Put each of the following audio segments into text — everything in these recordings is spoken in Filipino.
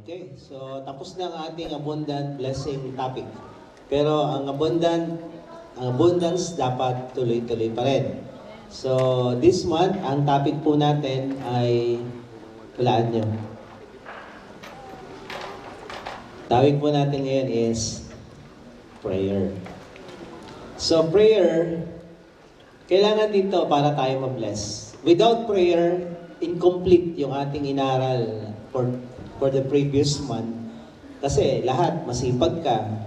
Okay, so tapos na ang ating abundant blessing topic. Pero ang abundance dapat tuloy-tuloy pa rin. So this month, ang topic po natin ay, hulaan nyo. Topic po natin ngayon is prayer. So prayer, kailangan dito para tayo ma-bless. Without prayer, incomplete yung ating inaral for the previous month. Kasi lahat, masipag ka,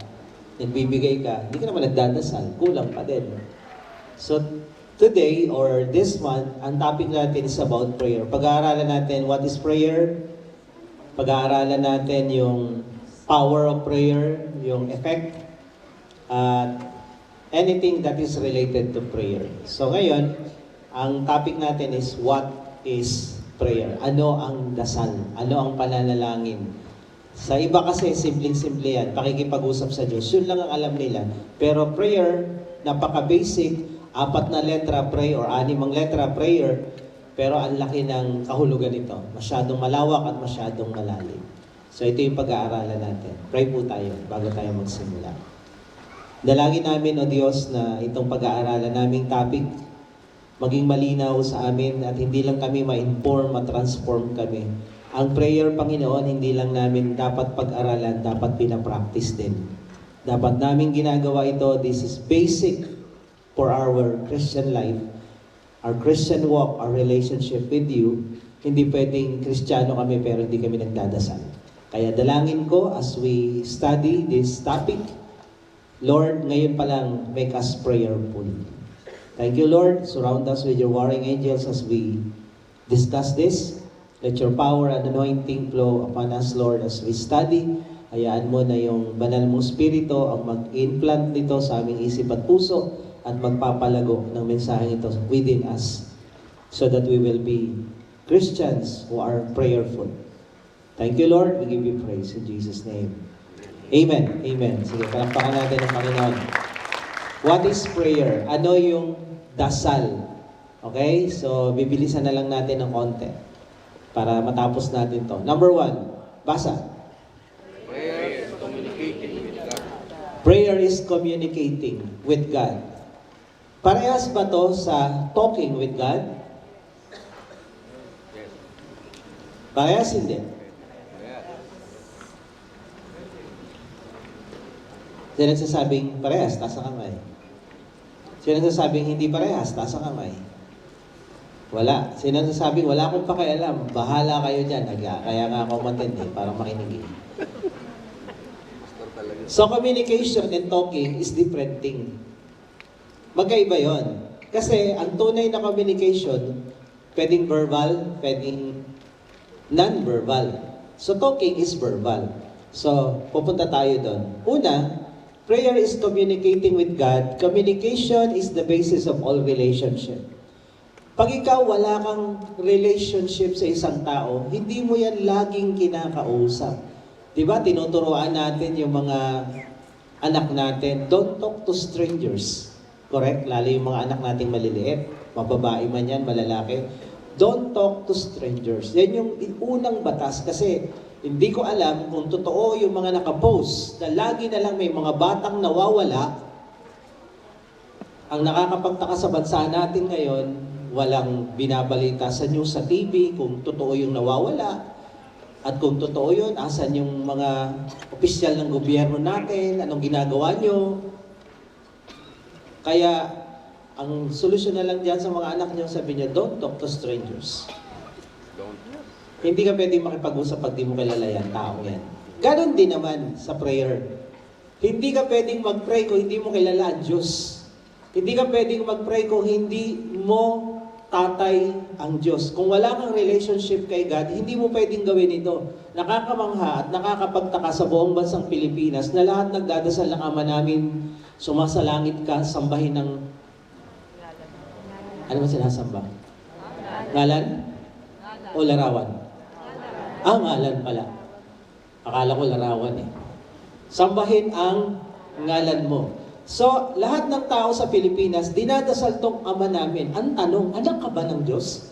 nagbibigay ka, hindi ka naman nagdadasal, kulang pa din. So today or this month, ang topic natin is about prayer. Pag-aaralan natin what is prayer, pag-aaralan natin yung power of prayer, yung effect, at anything that is related to prayer. So ngayon, ang topic natin is what is prayer. Ano ang dasal? Ano ang pananalangin? Sa iba kasi, simpleng-simple yan. Pakikipag-usap sa Diyos. Yun lang ang alam nila. Pero prayer, napaka-basic. 4 na letra, pray, or 6 letra, prayer. Pero ang laki ng kahulugan nito. Masyadong malawak at masyadong malalim. So ito yung pag-aaralan natin. Pray po tayo bago tayo magsimula. Dalangin namin, O Diyos, na itong pag-aaralan naming topic maging malinaw sa amin at hindi lang kami ma-inform, ma-transform kami. Ang prayer, Panginoon, hindi lang namin dapat pag-aralan, dapat pinapractice din. Dapat namin ginagawa ito. This is basic for our Christian life, our Christian walk, our relationship with you. Hindi pwedeng Kristiyano kami pero hindi kami nagdadasal. Kaya dalangin ko as we study this topic, Lord, ngayon pa lang, make us prayerful. Thank you, Lord. Surround us with your warring angels as we discuss this. Let your power and anointing flow upon us, Lord, as we study. Hayaan mo na yung banal mong spirito ang mag-implant nito sa aming isip at puso at magpapalago ng mensaheng ito within us so that we will be Christians who are prayerful. Thank you, Lord. We give you praise in Jesus' name. Amen. Amen. Sige, palakpakan natin ang Panginoon. What is prayer? Ano yung dasal? Okay? So, bibilisan na lang natin ng konti para matapos natin to. Number 1, basa. Prayer is communicating with God. Prayer is communicating with God. Parehas ba to sa talking with God? Yes. Parehas hindi. Yes. Sino nagsasabing parehas? Taas ang kamay. Sino nagsasabing hindi parehas? Taas ang kamay. Wala. Sino nagsasabing wala akong pakialam? Bahala kayo dyan. Kaya nga ako matindi para makinig. Pastor talaga. So communication and talking is different thing. Magkaiba yon. Kasi ang tunay na communication, pwedeng verbal, pwedeng non-verbal. So talking is verbal. So pupunta tayo doon. Una, prayer is communicating with God. Communication is the basis of all relationship. Pag ikaw wala kang relationship sa isang tao, hindi mo yan laging kinakausap. Diba, tinuturuan natin yung mga anak natin, don't talk to strangers. Correct? Lalo yung mga anak nating maliliit. Mababae man yan, malalaki. Don't talk to strangers. Yan yung unang batas kasi hindi ko alam kung totoo yung mga nakapost na lagi na lang may mga batang nawawala. Ang nakakapagtaka sa bansa natin ngayon, walang binabalita sa news sa TV kung totoo yung nawawala. At kung totoo yun, asan yung mga opisyal ng gobyerno natin, anong ginagawa nyo. Kaya, ang solusyon na lang dyan sa mga anak nyo, sabi nyo, don't talk to strangers. Don't. Hindi ka pwedeng makipag-usap pag di mo kilala yan, tao yan. Ganon din naman sa prayer. Hindi ka pwedeng mag-pray kung hindi mo kilala ang Diyos. Hindi ka pwedeng mag-pray kung hindi mo tatay ang Diyos. Kung wala kang relationship kay God, hindi mo pwedeng gawin ito. Nakakamangha at nakakapagtaka sa buong bansang Pilipinas na lahat nagdadasal ng Ama namin, sumasalangit ka, sambahin ng... Ano ba sinasamba? Ngalan? O larawan? Ngalan pala. Akala ko larawan eh. Sambahin ang ngalan mo. So, lahat ng tao sa Pilipinas, dinadasal tong Ama namin. Ang tanong, anak ka ba ng Diyos?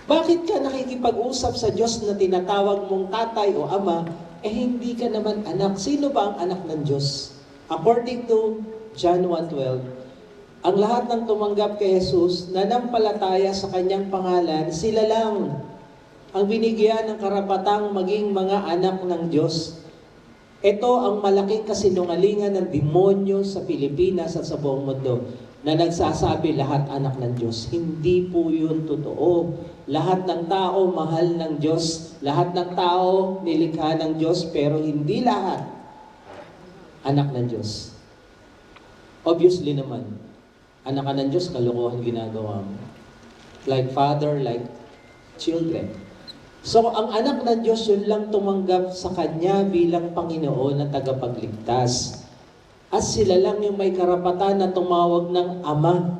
Bakit ka nakikipag-usap sa Diyos na tinatawag mong tatay o ama, hindi ka naman anak? Sino ba ang anak ng Diyos? According to John 1:12, ang lahat ng tumanggap kay Jesus, nanampalataya sa kanyang pangalan, sila lang ang binigyan ng karapatang maging mga anak ng Diyos. Ito ang malaking kasinungalingan ng demonyo sa Pilipinas at sa buong mundo na nagsasabi lahat anak ng Diyos. Hindi po yun totoo. Lahat ng tao mahal ng Diyos. Lahat ng tao nilikha ng Diyos, pero hindi lahat anak ng Diyos. Obviously naman, anak ka ng Diyos, kalokohan ginagawa mo. Like father, like children. So, ang anak ng Diyos, yun lang tumanggap sa Kanya bilang Panginoon na tagapagligtas. At sila lang yung may karapatan na tumawag ng Ama.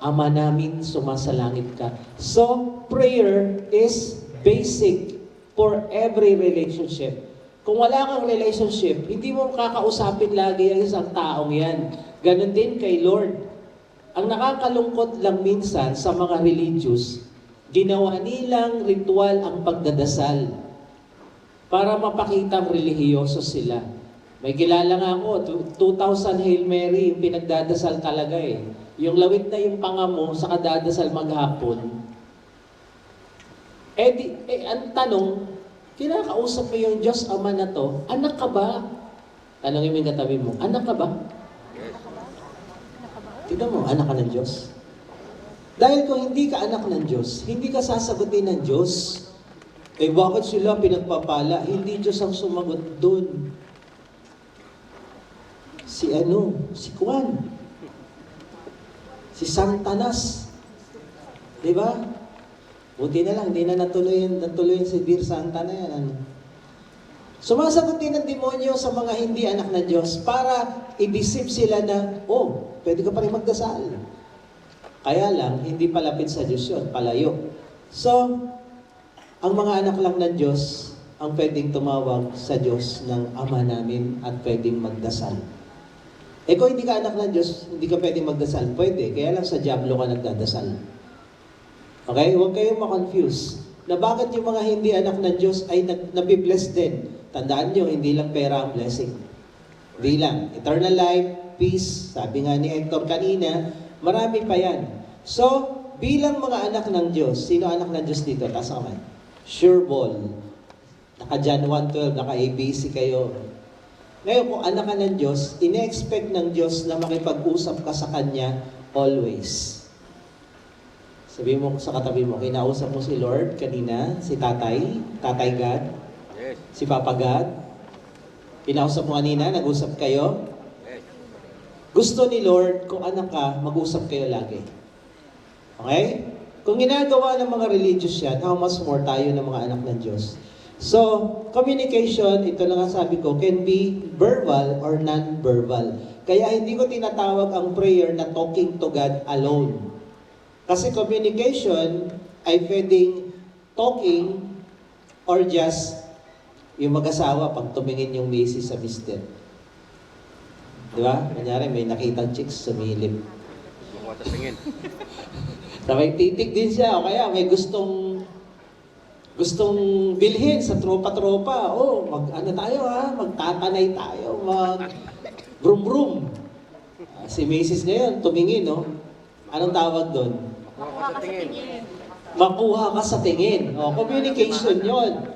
Ama namin, sumasalangit ka. So, prayer is basic for every relationship. Kung wala kang relationship, hindi mo kakausapin lagi ang isang taong yan. Ganon din kay Lord. Ang nakakalungkot lang minsan sa mga religious, ginawa nilang ritual ang pagdadasal para mapakitang relihiyoso sila. May kilala nga ako, 2,000 Hail Mary, yung pinagdadasal talaga eh. Yung lawit na yung panga mo sa kadadasal maghapon. Ang tanong, kinakausap mo yung Diyos Ama na to, anak ka ba? Tanongin mo yung katabi mo, anak ka ba? Tignan mo, anak ka ng Diyos. Dahil kung hindi ka anak ng Diyos, hindi ka sasagutin ng Diyos. Bakit sila pinagpapala? Hindi Diyos ang sumagot doon. Si Juan. Si Santanas. Diba? Buti na lang, hindi na natuloy si Dear Santa na yan. Sumasagot din ng demonyo sa mga hindi anak ng Diyos para i-deceive sila na, pwede ka pa rin magdasal. Kaya lang, hindi palapit sa Diyos yun, palayo. So, ang mga anak lang ng Diyos ang pwedeng tumawag sa Diyos ng Ama namin at pwedeng magdasal. Kung hindi ka anak ng Diyos, hindi ka pwedeng magdasal. Pwede, kaya lang sa diablo ka nagdadasal. Okay? Huwag kayong ma-confuse na bakit yung mga hindi anak ng Diyos ay nabibless din. Tandaan nyo, hindi lang pera ang blessing. Hindi lang. Eternal life, peace, sabi nga ni Hector kanina, marami pa yan. So, bilang mga anak ng Diyos, sino anak ng Diyos dito? Taas kamay. Sure ball. Naka John 1:12, naka ABC kayo. Ngayon, kung anak ka ng Diyos, ine-expect ng Diyos na makipag-usap ka sa Kanya always. Sabihin mo sa katabi mo, kinausap mo si Lord kanina, si Tatay God, Yes. si Papa God. Kinausap mo kanina, nag-usap kayo. Yes. Gusto ni Lord, kung anak ka, mag-usap kayo lagi. Okay? Kung ginagawa ng mga religious yan, how much more tayo ng mga anak ng Diyos? So, communication, ito lang ang sabi ko, can be verbal or non-verbal. Kaya hindi ko tinatawag ang prayer na talking to God alone. Kasi communication ay pwedeng talking or just yung mag-asawa pag tumingin yung misis sa mister. Di ba? Kanyari, may nakitang chicks sumilip. Mukha sa tingin. Sabay titig din siya, o kaya may gustong bilhin sa tropa-tropa. Magtatanay tayo, brum-brum. Si misis ngayon, tumingin, no? Anong tawag doon? Mukha sa tingin. Makuha ka sa tingin. Communication yon.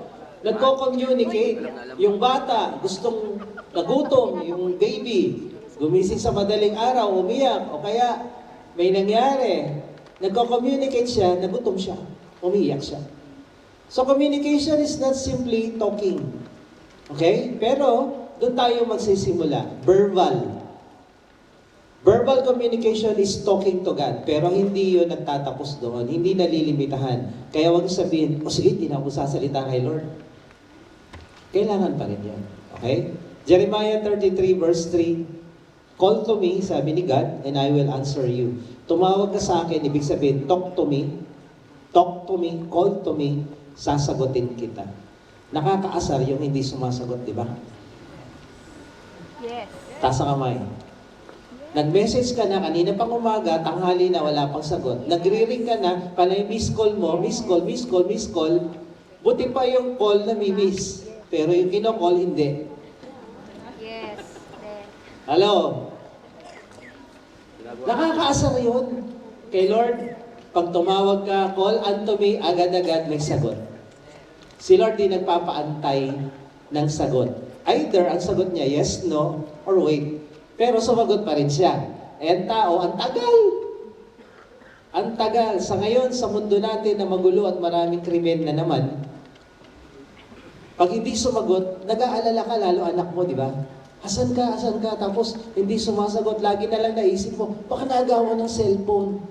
Nagko-communicate. Yung bata, gustong nagutom, yung baby, gumising sa madaling araw, umiyak, o kaya may nangyari. Nagko-communicate siya, nagutom siya, umiyak siya. So communication is not simply talking. Okay? Pero, doon tayo magsisimula. Verbal. Verbal communication is talking to God. Pero hindi yun nagtatapos doon. Hindi nalilimitahan. Kaya huwag sabihin, sige, hindi na ako sasalita kay Lord. Kailangan pa rin yun. Okay? Jeremiah 33 verse 3, call to me, sabi ni God, and I will answer you. Tumawag ka sa akin, ibig sabihin, talk to me, call to me, sasagutin kita. Nakakaasar yung hindi sumasagot, di ba? Yes. Taas ang kamay. Nag-message ka na, kanina pang umaga, tanghali na, wala pang sagot. Nagre-ring ka na, panay miss call mo, miss call, miss call, miss call. Buti pa yung call na miss. Pero yung kino-call, hindi. Yes. Hello? Nakakaasar yun. Kay Lord, pag tumawag ka, call unto me, agad-agad may sagot. Si Lord di nagpapaantay ng sagot. Either ang sagot niya, yes, no, or wait. Pero sumagot pa rin siya. Eh, ang tao, ang tagal. Ang tagal. Sa ngayon, sa mundo natin na magulo at maraming krimen na naman, pag hindi sumagot, nag-aalala ka lalo anak mo, di ba? Asan ka, asan ka? Tapos hindi sumasagot, lagi na lang naisip mo, baka nagawa ng cellphone.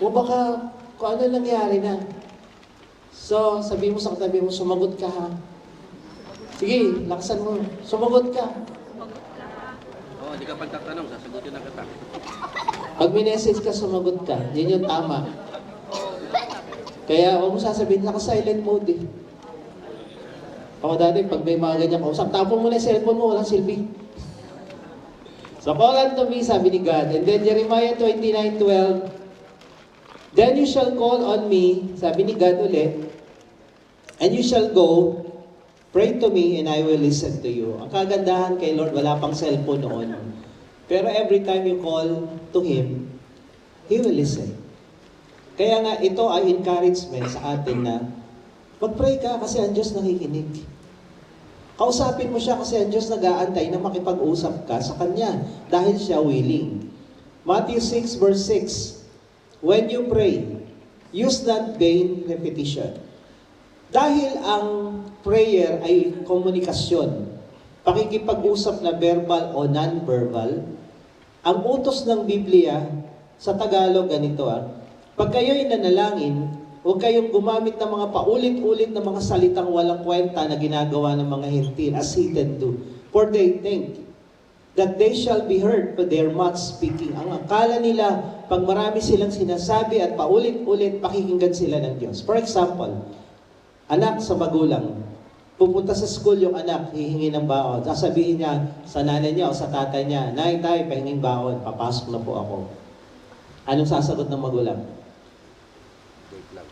O baka kung ano nangyari na. So, sabi mo sa katabi mo, sumagot ka ha. Sige, laksan mo. Sumagot ka. Oo, di ka pagtatanong, sasagutin na kita. Pag may message ka, sumagot ka. Yan yung tama. Kaya huwag mo sasabihin, naka-silent mode eh. Ako dati, pag may mga ganyan kausap, tapon mo na yung cellphone mo, walang silbi. So call unto me, sabi ni God. And then Jeremiah 29:12, then you shall call on me, sabi ni God ulit, and you shall go, pray to me, and I will listen to you. Ang kagandahan kay Lord, wala pang cellphone noon. Pero every time you call to Him, He will listen. Kaya nga, ito ay encouragement sa atin na mag-pray ka kasi ang Diyos nakikinig. Kausapin mo siya kasi ang Diyos nag-aantay na makipag-usap ka sa Kanya dahil siya willing. Matthew 6 verse 6, when you pray, use not vain repetition. Dahil ang prayer ay komunikasyon, pakikipag-usap na verbal o non-verbal, ang utos ng Biblia sa Tagalog ganito pag kayo'y nanalangin, huwag kayong gumamit ng mga paulit-ulit na mga salitang walang kwenta na ginagawa ng mga hentil as heathen do. For they think that they shall be heard for their much speaking. Ang akala nila, pag marami silang sinasabi at paulit-ulit, pakikinggan sila ng Diyos. For example, anak sa magulang, pupunta sa school yung anak, hihingi ng baon. Sasabihin niya sa nanay niya o sa tatay niya, Nay, tay, pahinging baon, papasok na po ako. Anong sasagot ng magulang? Wait lang.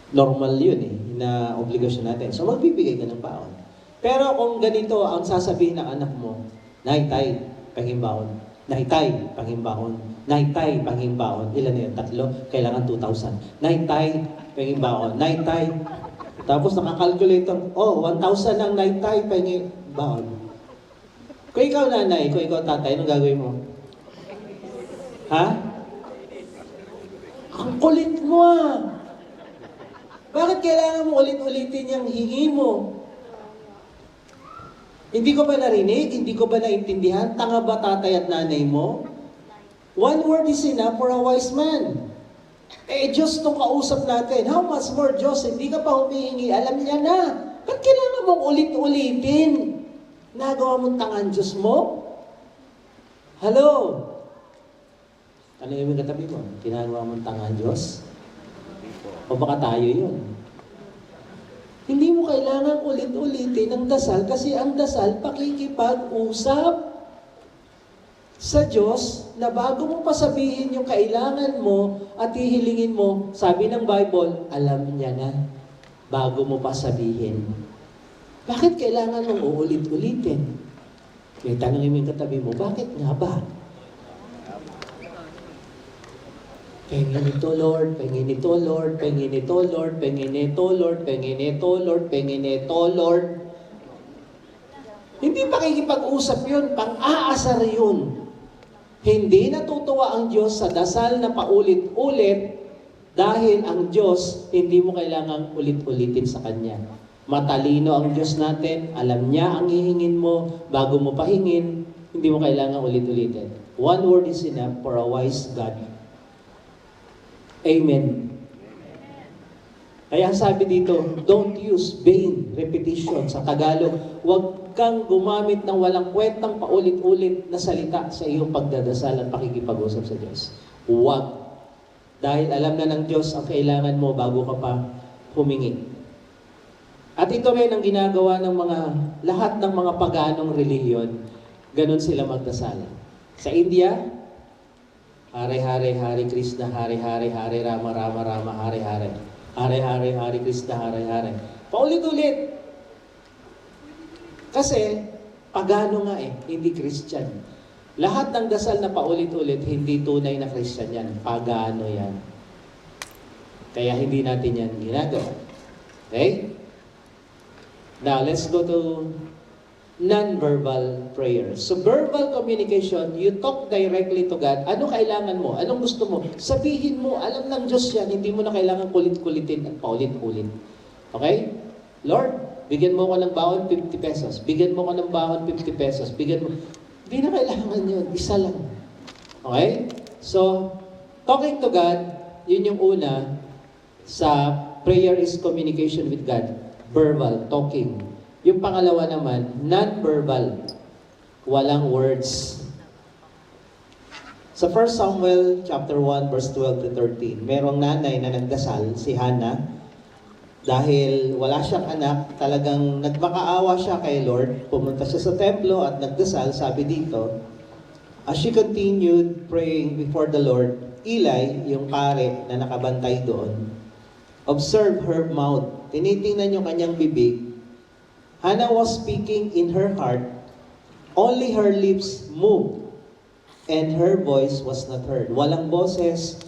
Normal yun na obligasyon natin. So magbibigay ka ng baon. Pero kung ganito ang sasabihin ng anak mo, Nay, tay, pahinging Nay, tay, pahinging Nay, tay, pahinging baon. Ilan na yun? 3? Kailangan 2,000. Nay, tay, pahinging baon. Nay, tay. Tapos nakakalculator, 1,000 ang Nay, tay, pahinging baon. Kung ikaw nanay, kung ikaw tatay, anong gagawin mo? Ha? Ang kulit mo Bakit kailangan mo ulit-ulitin yung hingi mo? Hindi ko ba narinig? Hindi ko ba naintindihan? Tanga ba tatay at nanay mo? One word is enough for a wise man. Diyos itong kausap natin. How much more Diyos? Hindi ka pa humihingi. Alam niya na. Ba't kailangan mong ulit-ulitin? Nagawa mong tangan Diyos mo? Hello? Ano yung katabi mo? Ginagawa mong tangan Diyos? O baka tayo yun? Hindi mo kailangan ulit-ulitin ang dasal kasi ang dasal pakikipag-usap sa Diyos na bago mo pa sabihin yung kailangan mo at hihilingin mo, sabi ng Bible, alam niya na bago mo pa sabihin. Bakit kailangan mong uulit-ulitin? May tanongin mo yung katabi mo, bakit nga ba? Pengin ito, Lord. Pengin ito, Lord. Pengin ito, Lord. Pengin ito, Lord. Pengin ito, Lord. Pengin ito, Lord. Hindi pakikipag-usap yun. Pang-aasar yun. Hindi natutuwa ang Diyos sa dasal na paulit-ulit dahil ang Diyos hindi mo kailangang ulit-ulitin sa Kanya. Matalino ang Diyos natin. Alam niya ang hihingin mo. Bago mo pahingin, hindi mo kailangang ulit-ulitin. One word is enough for a wise God. Amen. Kaya sabi dito, don't use vain repetition. Sa Tagalog, huwag kang gumamit ng walang kwentang paulit-ulit na salita sa iyong pagdadasal at pakikipag-usap sa Diyos. Huwag. Dahil alam na ng Diyos ang kailangan mo bago ka pa humingi. At ito rin ang ginagawa ng lahat ng mga paganong relihiyon. Ganon sila magdasal. Sa India, Hare Hare, Hare Krishna, Hare Hare, Hare Rama, Rama Rama, Hare Hare. Hare Hare, Hare Krishna, Hare Hare. Paulit-ulit. Kasi, pagano nga hindi Christian. Lahat ng dasal na paulit-ulit, hindi tunay na Christian yan. Pagano yan. Kaya hindi natin yan ginagawa. Okay? Now, let's go to non-verbal prayer. So, verbal communication, you talk directly to God. Ano kailangan mo? Anong gusto mo? Sabihin mo, alam ng Diyos yan, hindi mo na kailangan kulit-kulitin at paulit-ulit. Okay? Lord, bigyan mo ko ng baon 50 pesos. Bigyan mo ko ng baon 50 pesos. Bigyan mo. Hindi na kailangan yun. Isa lang. Okay? So, talking to God, yun yung una sa prayer is communication with God. Verbal, talking. Yung pangalawa naman, non-verbal. Walang words. Sa 1 Samuel chapter 1 verse 12 to 13, merong nanay na nagdasal, si Hannah, dahil wala siyang anak, talagang nagmakaawa siya kay Lord. Pumunta siya sa templo at nagdasal, sabi dito, as she continued praying before the Lord, Eli, yung pare na nakabantay doon, observe her mouth. Tinitingnan yung kanyang bibig. Hannah was speaking in her heart. Only her lips moved. And her voice was not heard. Walang boses.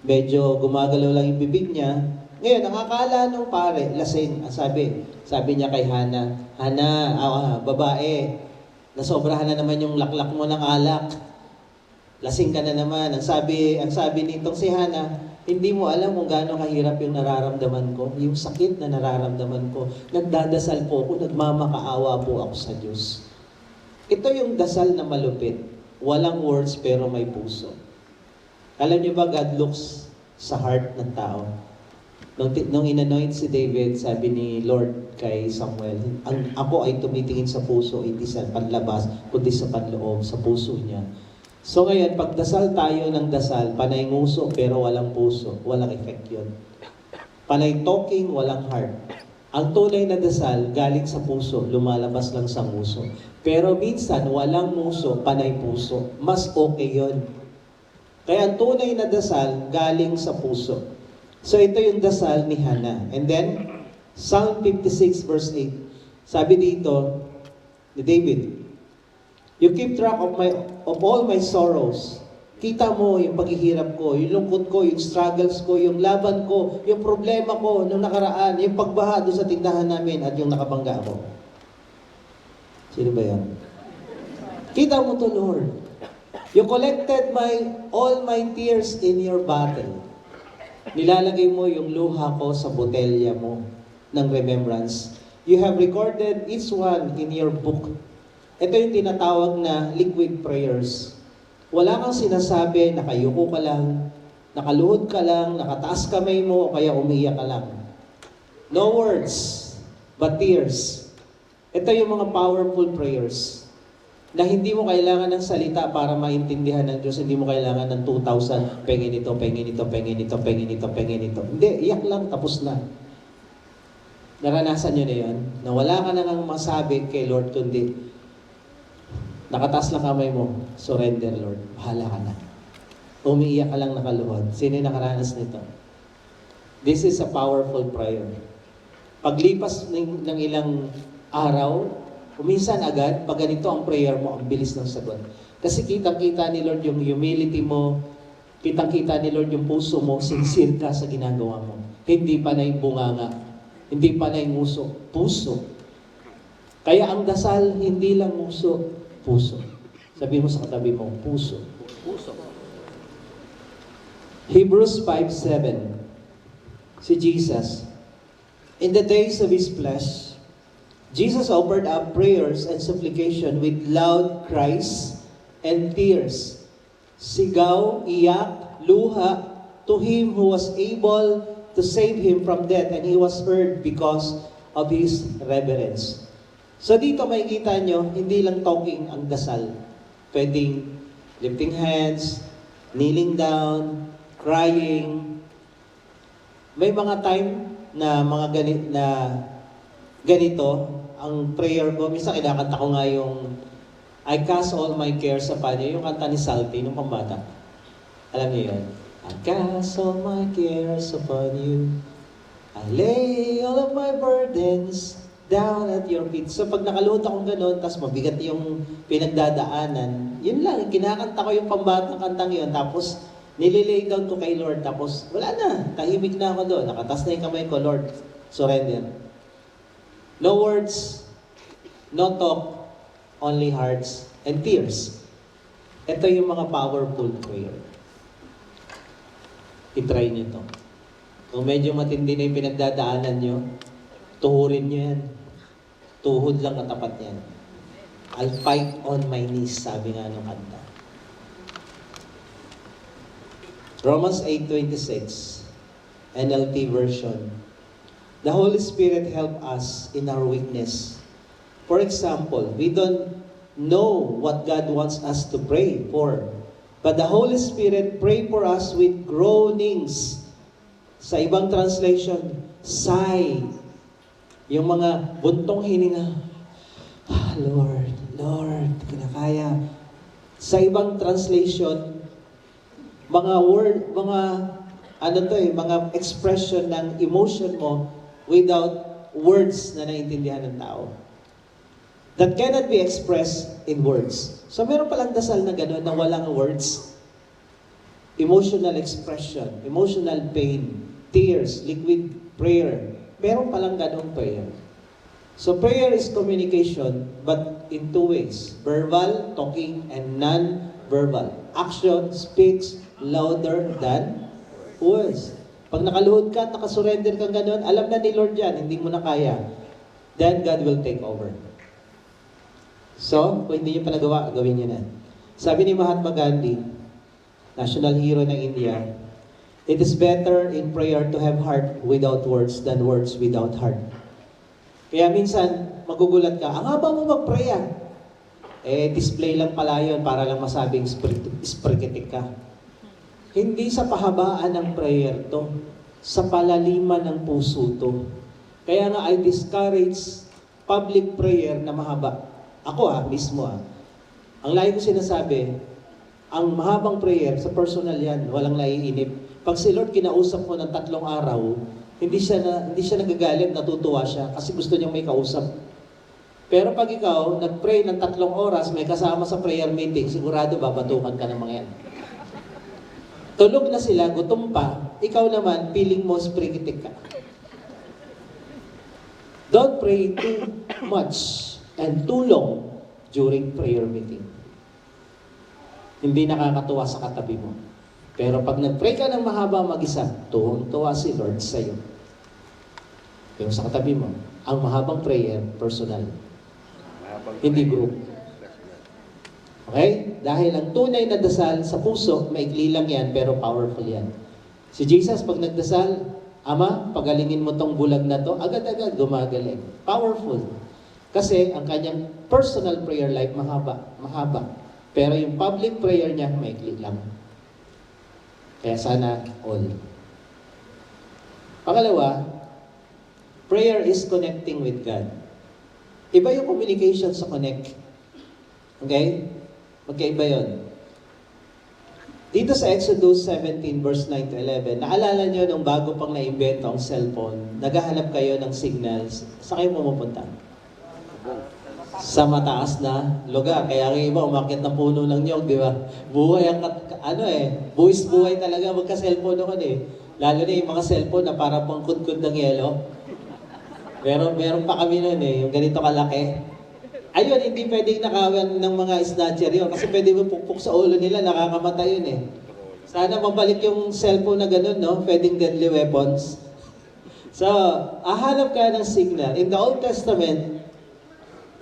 Medyo gumagalaw lang yung bibig niya. Ngayon, nakakala nung pare, lasing. Sabi niya kay Hannah, Hannah, babae, nasobrahan na naman yung laklak mo ng alak. Lasing ka na naman. Ang sabi nitong si Hannah, hindi mo alam kung gaano kahirap yung nararamdaman ko, yung sakit na nararamdaman ko. Nagdadasal po ako, nagmamakaawa po ako sa Diyos. Ito yung dasal na malupit. Walang words pero may puso. Alam niyo ba, God looks sa heart ng tao. Nung inanoint si David, sabi ni Lord kay Samuel, ako ay tumitingin sa puso, hindi sa panlabas, kundi sa panloob, sa puso niya. So ngayon, pag dasal tayo ng dasal, panay nguso pero walang puso, walang effect yun. Panay talking, walang heart. Ang tunay na dasal, galing sa puso, lumalabas lang sa nguso. Pero minsan, walang nguso, panay puso. Mas okay yun. Kaya ang tunay na dasal, galing sa puso. So ito yung dasal ni Hannah. And then, Psalm 56 verse 8. Sabi dito, ni David, you keep track of all my sorrows. Kita mo yung paghihirap ko, yung lungkot ko, yung struggles ko, yung laban ko, yung problema ko nung nakaraan, yung pagbaha doon sa tindahan namin at yung nakabangga ako. Sino ba yan? Kita mo to, Lord. You collected all my tears in your bottle. Nilalagay mo yung luha ko sa botelya mo ng remembrance. You have recorded each one in your book. Ito yung tinatawag na liquid prayers. Wala kang sinasabi, nakayuko ka lang, nakaluhod ka lang, nakataas kamay mo, o kaya umiiyak ka lang. No words, but tears. Ito yung mga powerful prayers na hindi mo kailangan ng salita para maintindihan ng Diyos. Hindi mo kailangan ng 2,000, pengin ito, pengin ito, pengin ito, pengin ito, pengin ito. Hindi, iyak lang, tapos na. Naranasan nyo na yun, na wala ka nang masabi kay Lord, kundi nakataas lang kamay mo, surrender, Lord. Bahala ka na. Umiiyak ka lang nakaluhod. Sino yung nakaranas nito? This is a powerful prayer. Paglipas ng ilang araw, minsan agad, pag ganito ang prayer mo, ang bilis ng sagot. Kasi kitang-kita ni Lord yung humility mo, kitang-kita ni Lord yung puso mo, sincere ka sa ginagawa mo. Hindi pa na yung bunganga. Hindi pa na yung nguso. Puso. Kaya ang dasal, hindi lang nguso, puso. Sabi mo sa katabi mo, puso. Puso. Hebrews 5:7. Si Jesus, in the days of His flesh, Jesus offered up prayers and supplication with loud cries and tears. Sigaw, iyak, luha to Him who was able to save Him from death, and He was heard because of His reverence. So dito makikita nyo, hindi lang talking ang dasal. Pwedeng lifting hands, kneeling down, crying. May mga time na ganito, ang prayer ko, minsan kinakanta ko nga yung I cast all my cares upon you. Yung kanta ni Salty, nung pambata. Alam niyo yun? I cast all my cares upon you. I lay all of my burdens down at your feet. So pag nakaluhod akong ganun, tapos mabigat yung pinagdadaanan, yun lang, kinakanta ko yung pambatang kantang yun, tapos nililay down ko kay Lord, tapos wala na, tahimik na ako doon, nakatas na yung kamay ko, Lord, surrender. No words, no talk, only hearts and tears. Ito yung mga powerful prayer. I-try nyo to. Kung medyo matindi na yung pinagdadaanan nyo, tuhurin nyo yan. Tuhod lang katapat yan. I'll fight on my knees, sabi nga nung kanta. Romans 8:26, NLT version. The Holy Spirit help us in our weakness. For example, we don't know what God wants us to pray for, but the Holy Spirit pray for us with groanings. Sa ibang translation, sigh. Yung mga buntong hininga. Lord, hindi ko na kaya. Sa ibang translation, mga expression ng emotion mo without words na naiintindihan ng tao. That cannot be expressed in words. So meron palang dasal na gano'n na walang words. Emotional expression, emotional pain, tears, liquid prayer. Meron palang ganong prayer. So prayer is communication, but in two ways. Verbal, talking, and non-verbal. Action speaks louder than words. Pag nakaluhod ka, nakasurrender kang ganon, alam na ni Lord yan, hindi mo na kaya. Then God will take over. So, kung hindi nyo pa nagawa, gawin nyo na. Sabi ni Mahatma Gandhi, national hero ng India, it is better in prayer to have heart without words than words without heart. Kaya minsan, magugulat ka, ang haba mo mag-pray ah. Display lang pala yun para lang masabing spiritic ka. Hindi sa pahabaan ng prayer to, sa palaliman ng puso to. Kaya nga I discourage public prayer na mahaba. Ako mismo. Ang lagi ko sinasabi, ang mahabang prayer, sa personal yan, walang naiinip. Pag si Lord kinausap mo ng 3 araw, hindi siya nagagalit, natutuwa siya kasi gusto niyang may kausap. Pero pag ikaw nag-pray ng 3 oras, may kasama sa prayer meeting, sigurado babatukan ka ng mga yan. Tulog na sila, gutom pa, ikaw naman, feeling mo spiritic ka. Don't pray too much and too long during prayer meeting. Hindi nakakatuwa sa katabi mo. Pero pag nag-pray ka ng mahaba mag-isa, tuwang-tuwa si Lord sa iyo. Yung sa katabi mo, ang mahabang prayer, personal. Hindi group. Okay? Dahil ang tunay na dasal sa puso, maikli lang yan, pero powerful yan. Si Jesus, pag nagdasal, Ama, pagalingin mo tong bulag na to, agad-agad gumagaling. Powerful. Kasi ang kanyang personal prayer life, mahaba. Pero yung public prayer niya, maikli lang. Kaya sana all. Pangalawa, prayer is connecting with God. Iba yung communication sa connect. Okay? Magkaiba yun. Dito sa Exodus 17 verse 9 to 11, naalala nyo nung bago pang naimbento ang cellphone, naghahanap kayo ng signals, saan kayo pumupunta? Sa mataas na lugar. Kaya ang iba, umakyat ng puno ng nyog, di ba? Buhay ang, buwis buhay talaga magka-cellphone noon eh. Lalo na yung mga cellphone na para pang kudkod ng yelo. Meron pa kami noon eh, yung ganito kalaki. Ayun, hindi pwedeng nakawan ng mga snatcher yun. Kasi pwede mo pukpuk sa ulo nila, nakakamatay yun eh. Sana mabalik yung cellphone na ganun, no? Pwedeng deadly weapons. So, ahanap ka ng signal. In the Old Testament,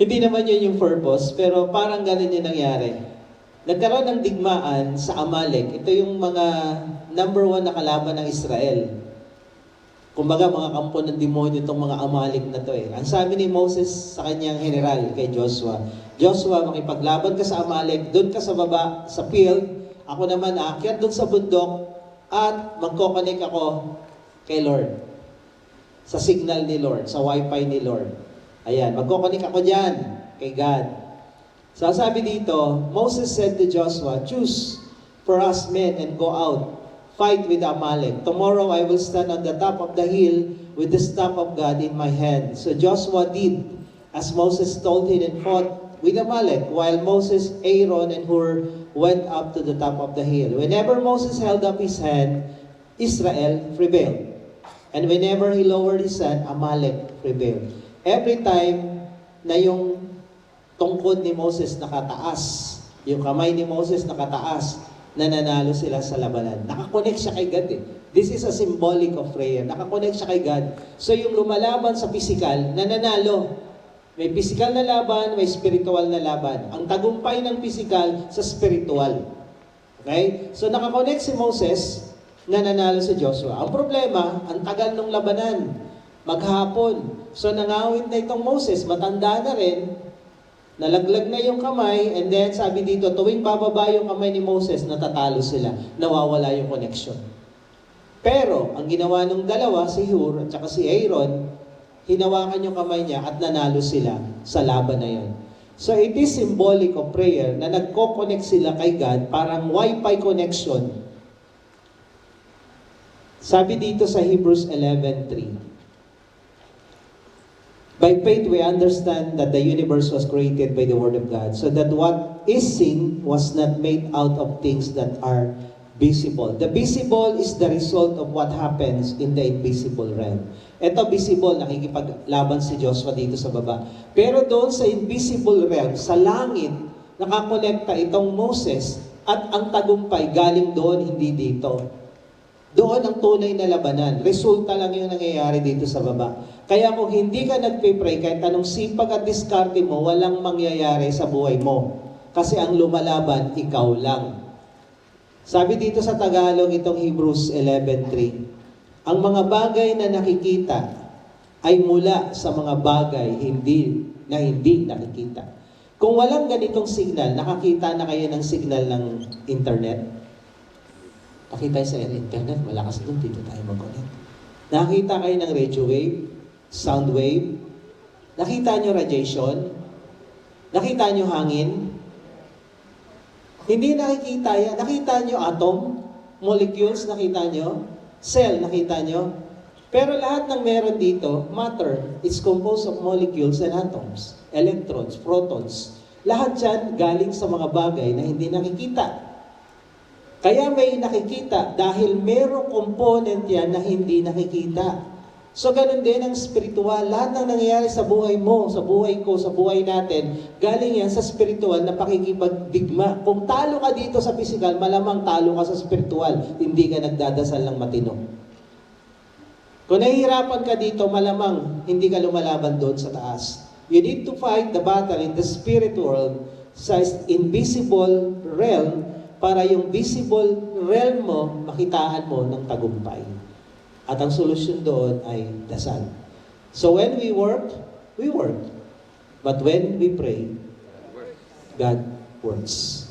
hindi naman yun yung purpose, pero parang ganun yung nangyari. Nagkaroon ng digmaan sa Amalek. Ito yung mga number 1 na kalaban ng Israel. Kumbaga, mga kampo ng demonyo itong mga Amalek na to eh. Ang sabi ni Moses sa kanyang general, kay Joshua, Joshua, makipaglaban ka sa Amalek, doon ka sa baba, sa field, ako naman aakyat doon sa bundok, at magkoconnect ako kay Lord. Sa signal ni Lord, sa wifi ni Lord. Ayan, magkoconnect ako dyan, kay God. So sabi dito, Moses said to Joshua, "Choose for us men and go out, fight with Amalek. Tomorrow I will stand on the top of the hill with the staff of God in my hand." So Joshua did as Moses told him and fought with Amalek, while Moses, Aaron, and Hur went up to the top of the hill. Whenever Moses held up his hand, Israel prevailed. And whenever he lowered his hand, Amalek prevailed. Every time na yung tungkod ni Moses nakataas, yung kamay ni Moses nakataas, nananalo sila sa labanan. Nakakonect siya kay God eh. This is a symbolic of prayer. Nakakonect siya kay God. So yung lumalaban sa physical, nananalo. May physical na laban, may spiritual na laban. Ang tagumpay ng physical sa spiritual. Okay? So nakakonect si Moses, nananalo si Joshua. Ang problema, ang tagal ng labanan. Maghapon. So nangawit na itong Moses, matanda na rin, nalaglag na yung kamay, and then sabi dito, tuwing bababa yung kamay ni Moses, natatalo sila. Nawawala yung connection. Pero, ang ginawa ng dalawa, si Hur at saka si Aaron, hinawakan yung kamay niya at nanalo sila sa laban na yun. So it is symbolic of prayer na nagko-connect sila kay God, parang Wi-Fi connection. Sabi dito sa Hebrews 11:3, "By faith we understand that the universe was created by the Word of God, so that what is seen was not made out of things that are visible." The visible is the result of what happens in the invisible realm. Ito visible, nakikipaglaban si Joshua dito sa baba. Pero doon sa invisible realm, sa langit, nakakonekta itong Moses at ang tagumpay galing doon, hindi dito. Doon ang tunay na labanan. Resulta lang yung nangyayari dito sa baba. Kaya kung hindi ka nagpipray, kahit anong sipag at diskarte mo, walang mangyayari sa buhay mo. Kasi ang lumalaban, ikaw lang. Sabi dito sa Tagalog, itong Hebrews 11:3, ang mga bagay na nakikita ay mula sa mga bagay hindi nakikita. Kung walang ganitong signal, nakakita na kayo ng signal ng internet? Pakita sa internet, malakas doon, dito tayo mag-connect. Nakita kayo ng radio wave, sound wave, nakita nyo radiation, nakita nyo hangin, hindi nakikita yan. Nakita nyo atom, molecules, nakita nyo, cell, nakita nyo. Pero lahat ng meron dito, matter, it's composed of molecules and atoms, electrons, protons. Lahat yan galing sa mga bagay na hindi nakikita. Kaya may nakikita dahil merong component yan na hindi nakikita. So ganun din ang spiritual. Lahat ng nangyayari sa buhay mo, sa buhay ko, sa buhay natin, galing yan sa spiritual na pakikipagdigma. Kung talo ka dito sa physical, malamang talo ka sa spiritual. Hindi ka nagdadasal ng matino. Kung nahihirapan ka dito, malamang hindi ka lumalaban doon sa taas. You need to fight the battle in the spirit world sa invisible realm para yung visible realm mo, makitaan mo ng tagumpay. At ang solusyon doon ay dasal. So when we work, we work. But when we pray, God works.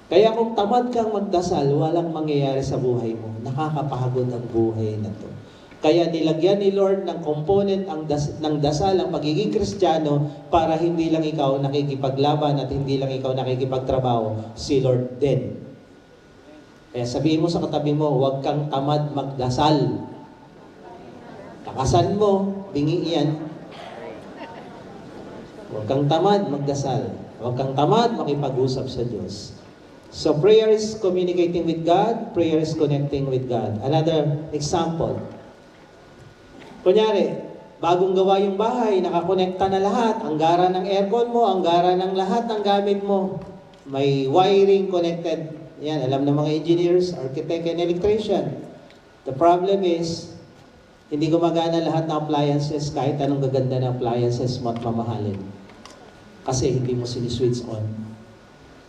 Kaya kung tamad kang magdasal, walang mangyayari sa buhay mo. Nakakapagod ang buhay na to. Kaya nilagyan ni Lord ng component ng dasal ang pagiging Kristiyano para hindi lang ikaw nakikipaglaban at hindi lang ikaw nakikipagtrabaho, si Lord din. Kaya sabihin mo sa katabi mo, huwag kang tamad magdasal. Takasan mo, bingi yan. Huwag kang tamad magdasal. Huwag kang tamad makipag-usap sa Diyos. So prayer is communicating with God, prayer is connecting with God. Another example. Kunyari, bagong gawa yung bahay, nakakonekta na lahat. Ang gara ng aircon mo, ang gara ng lahat ng gamit mo. May wiring connected. Yan, alam ng mga engineers, architect, and electrician. The problem is, hindi gumagana lahat ng appliances kahit anong gaganda ng appliances mo at mamahalin. Kasi hindi mo siniswitch on.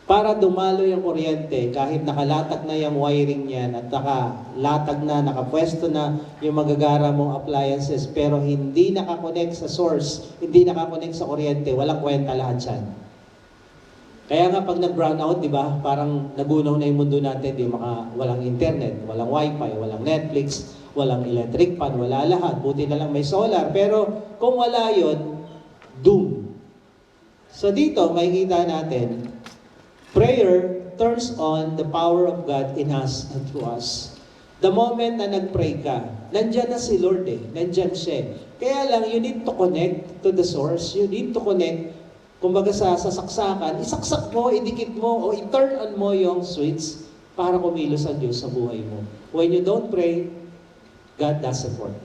Para dumalo yung kuryente, kahit nakalatag na yung wiring niyan at nakalatag na, nakapwesto na yung magagara mong appliances, pero hindi nakakonect sa source, hindi nakakonect sa kuryente, walang kwenta lahat yan. Kaya nga pag nag-brownout, di ba, parang nagunaw na yung mundo natin, walang internet, walang wifi, walang Netflix, walang electric pan, wala lahat. Buti na lang may solar. Pero kung wala yon, doom. So dito, makikita natin, prayer turns on the power of God in us and through us. The moment na nag-pray ka, nandyan na si Lord eh. Nandyan siya. Kaya lang, you need to connect to the source. You need to connect, kumbaga sa saksakan, isaksak mo, idikit mo, o i-turn on mo yung switch para kumilos ang Diyos sa buhay mo. When you don't pray, God doesn't work.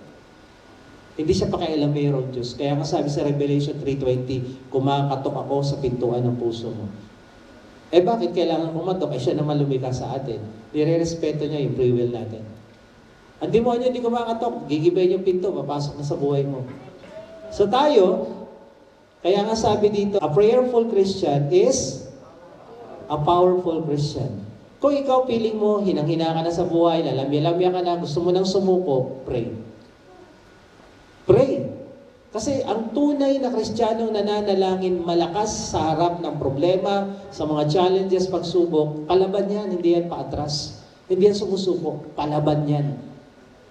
Hindi siya pakialamerong Diyos. Kaya nga sabi sa Revelation 3:20, kumakatok ako sa pintuan ng puso mo. Eh bakit kailangan kumatok? Eh siya naman lumikha sa atin. Nire-respeto niya yung free will natin. Ang demonyo hindi kumakatok, gigibayin yung pinto, papasok na sa buhay mo. So tayo, kaya nga sabi dito, a prayerful Christian is a powerful Christian. Kung ikaw piling mo, hinang-hina ka na sa buhay, lalamya-lamya ka na, gusto mo nang sumuko, pray. Pray. Kasi ang tunay na Kristiyanong nananalangin malakas sa harap ng problema, sa mga challenges, pagsubok, palaban yan, hindi yan paatras. Hindi yan sumusuko, palaban yan.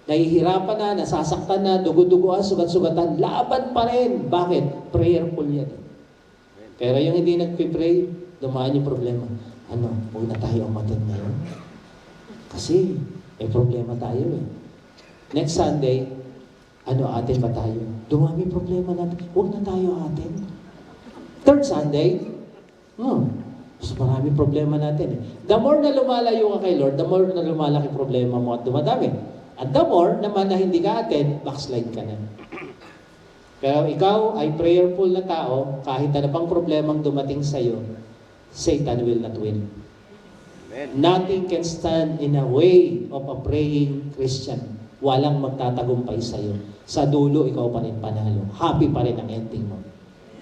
Nahihirapan na, nasasaktan na, dugo-duguan, sugat-sugatan, laban pa rin. Bakit? Prayerful yan. Pero yung hindi nagpipray, dumaan yung problema. Ano, huwag na tayo umattend ngayon. Kasi, may problema tayo eh. Next Sunday, atin ba tayo? Dumami problema natin. Huwag na tayo atin. Third Sunday, mas maraming problema natin eh. The more na lumalayo ka kay Lord, the more na lumalaki problema mo at dumadami. At the more naman na hindi ka atin, backslide ka na. Pero ikaw ay prayerful na tao, kahit ano pang problemang dumating sa'yo, Satan will not win. Amen. Nothing can stand in a way of a praying Christian. Walang magtatagumpay sa'yo. Sa dulo, ikaw pa rin panalo. Happy pa rin ang ending mo.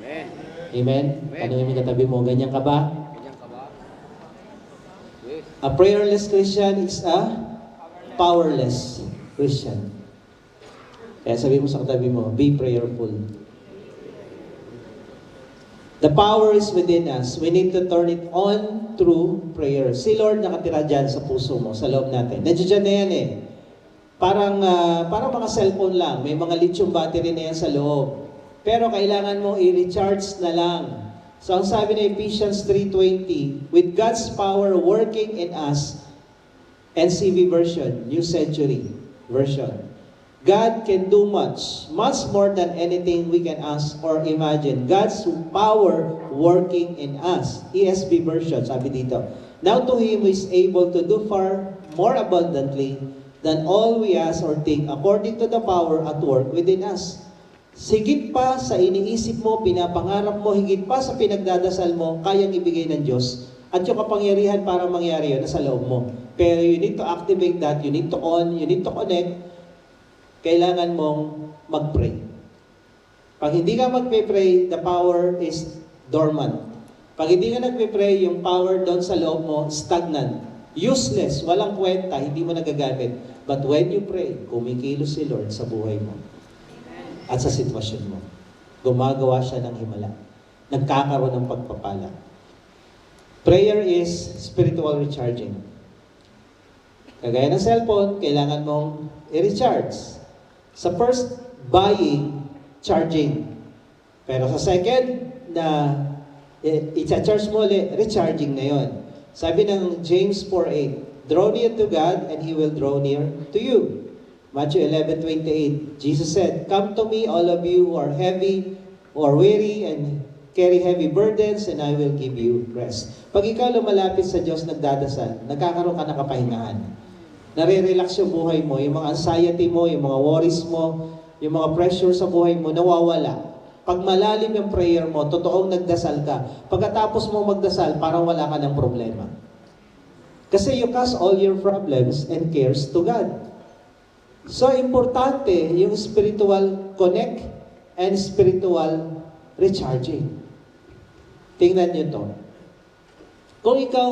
Amen. Amen? Amen. Tanungin mo katabi mo, ganyan ka ba? Ganyan ka ba? Yes. A prayerless Christian is a powerless Christian. Kaya sabi mo sa katabi mo, be prayerful. The power is within us. We need to turn it on through prayer. Si Lord nakatira dyan sa puso mo, sa loob natin. Nandiyan na yan eh. Parang mga cellphone lang. May mga lithium battery na yan sa loob. Pero kailangan mo i-recharge na lang. So ang sabi ng Ephesians 3:20, with God's power working in us, NCV version, New Century version, God can do much more than anything we can ask or imagine. God's power working in us. ESV version, sabi dito. Now to Him who is able to do far more abundantly than all we ask or think, according to the power at work within us. Higit pa sa iniisip mo, pinapangarap mo, higit pa sa pinagdadasal mo, kayang ibigay ng Diyos. At yung kapangyarihan para mangyari yun, nasa loob mo. Pero you need to activate that, you need to on, you need to connect. Kailangan mong mag-pray. Pag hindi ka mag-pray, the power is dormant. Pag hindi ka nag-pray, yung power doon sa loob mo, stagnant. Useless, walang kwenta, hindi mo nagagamit. But when you pray, kumikilos si Lord sa buhay mo at sa sitwasyon mo. Gumagawa siya ng himala. Nagkakaroon ng pagpapala. Prayer is spiritual recharging. Kagaya ng cellphone, kailangan mong i-recharge. Sa first, buying, charging. Pero sa second, na i-charge mo ulit, recharging na yon. Sabi ng James 4:8, draw near to God and He will draw near to you. Matthew 11:28, Jesus said, come to me all of you who are heavy or weary and carry heavy burdens and I will give you rest. Pag ikaw lumalapit sa Diyos nagdadasal, nagkakaroon ka ng kapahingahan. Nare-relax yung buhay mo, yung mga anxiety mo, yung mga worries mo, yung mga pressure sa buhay mo, nawawala. Pag malalim yung prayer mo, totoong nagdasal ka, pagkatapos mo magdasal, parang wala ka ng problema. Kasi you cast all your problems and cares to God. So, importante yung spiritual connect and spiritual recharging. Tingnan nyo to. Kung ikaw,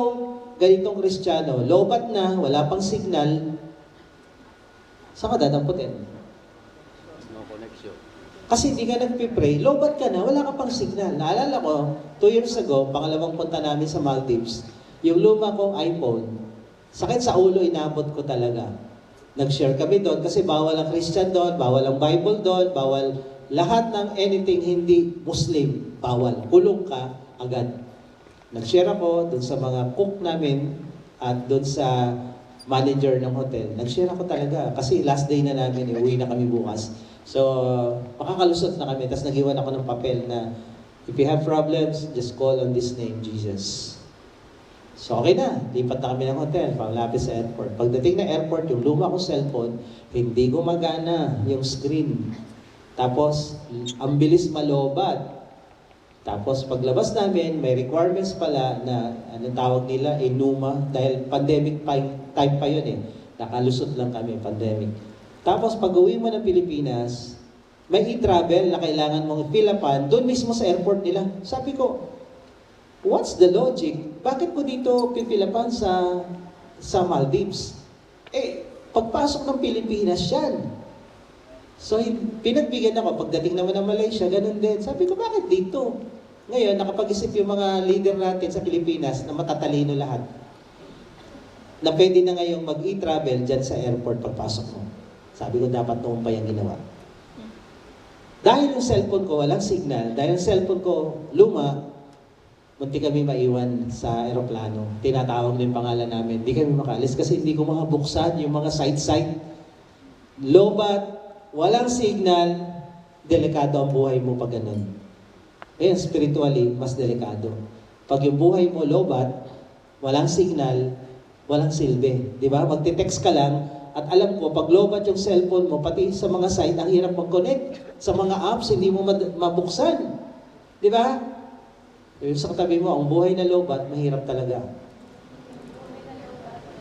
ganitong Kristiyano, lobat na, wala pang signal, saan ka dadamputin? No connection. Kasi hindi ka nagpipray, lobat ka na, wala ka pang signal. Naalala ko, 2 years ago, pangalawang punta namin sa Maldives, yung luma kong iPhone, sakit sa ulo, inabot ko talaga. Nag-share kami doon kasi bawal ang Christian doon, bawal ang Bible doon, bawal lahat ng anything hindi Muslim, bawal. Kulong ka. agad. Nag-share ako dun sa mga cook namin at dun sa manager ng hotel. Nag-share ako talaga kasi last day na namin, uwi na kami bukas. So, makakalusot na kami. Tapos nag-iwan ako ng papel na if you have problems, just call on this name, Jesus. So, okay na. Lipat na kami ng hotel, panglapit sa airport. Pagdating na airport, yung luma kong cellphone, hindi gumagana yung screen. Tapos, ang bilis malobat. Tapos paglabas namin, may requirements pala na anong tawag nila, Enuma, dahil pandemic time pa yun eh. Nakalusot lang kami, pandemic. Tapos pag uwi mo ng Pilipinas, may e-travel na kailangan mong fill-upan doon mismo sa airport nila. Sabi ko, what's the logic? Bakit ko dito pipilapan sa Maldives? Eh, pagpasok ng Pilipinas yan. So, pinagbigyan ako. Pagdating naman ng Malaysia, ganun din. Sabi ko, bakit dito? Ngayon, nakapag-isip yung mga leader natin sa Pilipinas na matatalino lahat. Na pwede na ngayong mag-e-travel dyan sa airport pagpasok mo. Sabi ko, dapat noon pa yung ginawa. Dahil yung cellphone ko walang signal, dahil yung cellphone ko luma, munti kami maiwan sa aeroplano. Tinatawag din pangalan namin. Hindi kami makaalis kasi hindi ko makabuksan yung mga site-site. Lobat, walang signal, delikado ang buhay mo pag ganun. Ngayon, spiritually, mas delikado. Pag yung buhay mo lobat, walang signal, walang silbi. Di ba? Magte-text ka lang, at alam ko, pag lobat yung cellphone mo, pati sa mga site, ang hirap mag-connect. Sa mga apps, hindi mo mabuksan. Di ba? Yung sa katabi mo, ang buhay na lobat, mahirap talaga.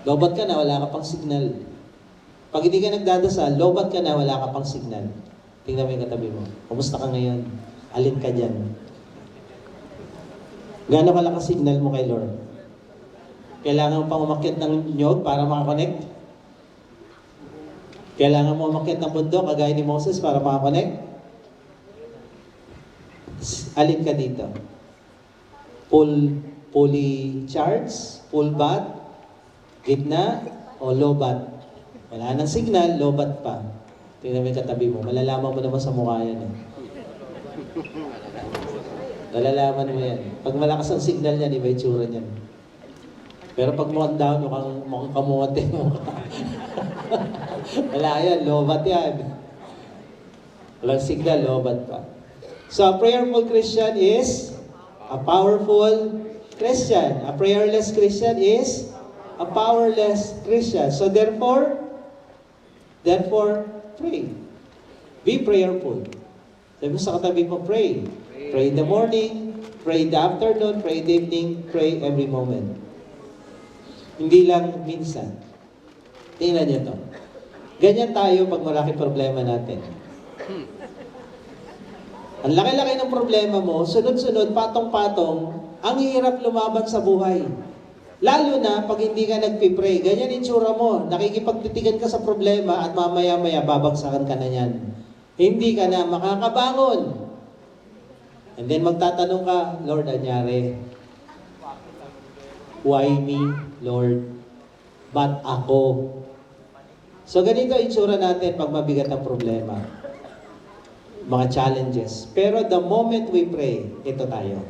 Lobat ka na, wala ka pang signal. Pag hindi ka nagdadasal, lobat ka na, wala ka pang signal. Tingnan mo yung katabi mo. Kumusta ka ngayon? Alin ka dyan? Gaano kalakas signal mo kay Lord? Kailangan mo pang umakyat ng nyog para makakonect? Kailangan mo umakyat ng bundok kagaya ni Moses para makakonect? Alin ka dito? Fully charged? Full bat? Gitna? O low bat? Wala nang signal, lobat pa. Tingnan mo yung katabi mo. Malalaman mo naman sa mukha yan. Malalaman mo yan. Pag malakas ang signal niyan, iba yung tsura niyan. Pero pag mukhang down, mukhang kamuwate mo. Wala yan, lobat yan. Walang signal, lobat pa. So, a prayerful Christian is a powerful Christian. A prayerless Christian is a powerless Christian. So, therefore, pray. Be prayerful. Sabi mo sa katabi mo, pray. Pray in the morning, pray in the afternoon, pray in the evening, pray every moment. Hindi lang minsan. Tingnan niyo to. Ganyan tayo pag malaki problema natin. Ang laki-laki ng problema mo, sunod-sunod, patong-patong, ang hirap lumaban sa buhay. Lalo na pag hindi ka nagpipray. Ganyan yung tsura mo. Nakikipagtitigan ka sa problema at mamaya-maya babagsakan ka na yan. Hindi ka na makakabangon. And then magtatanong ka, Lord, anyari? Why me, Lord? Ba't ako? So ganito yung tsura natin pag mabigat ang problema. Mga challenges. Pero the moment we pray, ito tayo.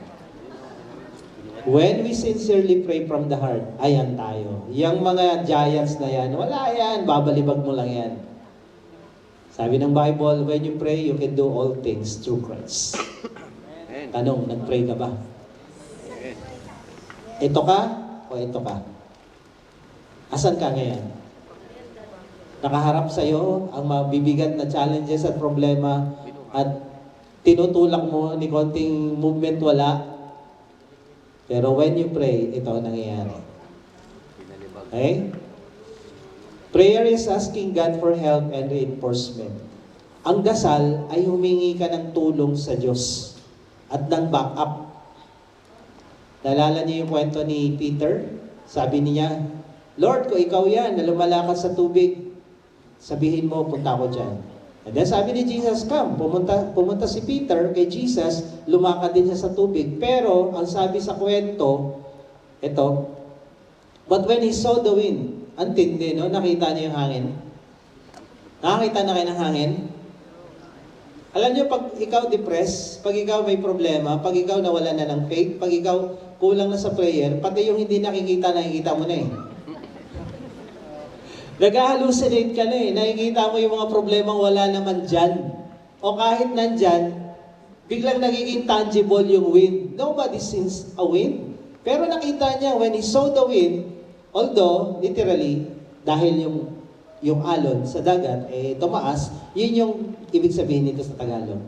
When we sincerely pray from the heart, ayan tayo. Yang mga giants na yan, wala yan, babalibag mo lang yan. Sabi ng Bible, when you pray, you can do all things through Christ. Tanong, nag-pray ka ba? Ito ka o ito ka? Asan ka ngayon? Nakaharap sa'yo ang mabibigat na challenges at problema at tinutulak mo ni konting movement wala. Pero when you pray, ito ang nangyayari. Okay? Prayer is asking God for help and reinforcement. Ang dasal ay humingi ka ng tulong sa Diyos at ng backup. Naalala niyo yung kwento ni Peter? Sabi niya, Lord, kung ikaw yan na lumalakad sa tubig, sabihin mo, punta ako dyan. And then sabi ni Jesus, come. Pumunta si Peter kay Jesus, lumakad din siya sa tubig. Pero, ang sabi sa kwento, ito, but when he saw the wind, ang tindi, no? Nakita niyo yung hangin? Nakakita na kayo ng hangin? Alam niyo, pag ikaw depressed, pag ikaw may problema, pag ikaw nawala na ng faith, pag ikaw kulang na sa prayer, pati yung hindi nakikita mo na eh. Nag-hallucinate ka na eh. Nakikita mo yung mga problemang wala naman dyan. O kahit nandyan, biglang nagiging tangible yung wind. Nobody sees a wind. Pero nakita niya, when he saw the wind, although, literally, dahil yung alon sa dagat, tumaas, yun yung ibig sabihin nito sa Tagalog.